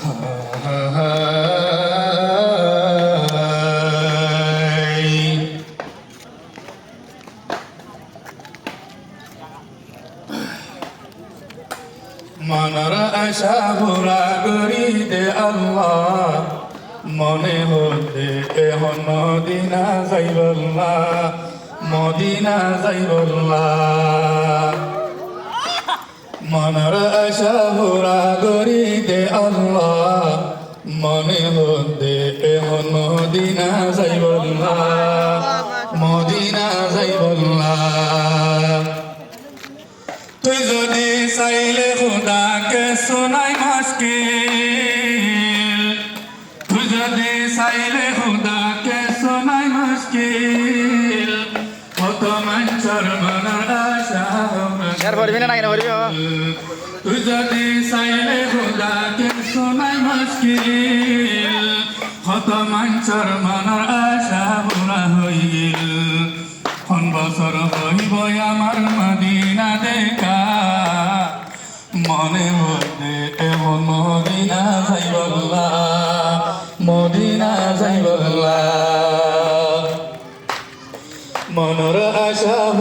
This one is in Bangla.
মনের আশা পুরা করি দে আল্লাহ, মনে হতে এখন মদিনা যাইবল্লাহ, মদিনা যাইবল্লাহ। মনের আশা পুরা করি দে আল্লাহ, মনে হতে এখন মদিনা যাইবল্লাহ, মদিনা যাইবল্লাহ। তুই যদি চাইলে খুদাকে শোনাই মুশকিল, তুই যদি চাইলে খুদাকে শোনাই মুশকিল, কত মানুষের মনের আশা তুই যদি চাইলে খুদাকে শোনাই মুশকিল, কত মানুষের মনের আশা পুরা হইল। কোন বছর হইব আমার মদিনা দেখা, মনে হতে এমন মদিনা যাইবল্লাহ, মদিনা যাইবল্লাহ। মনের আশা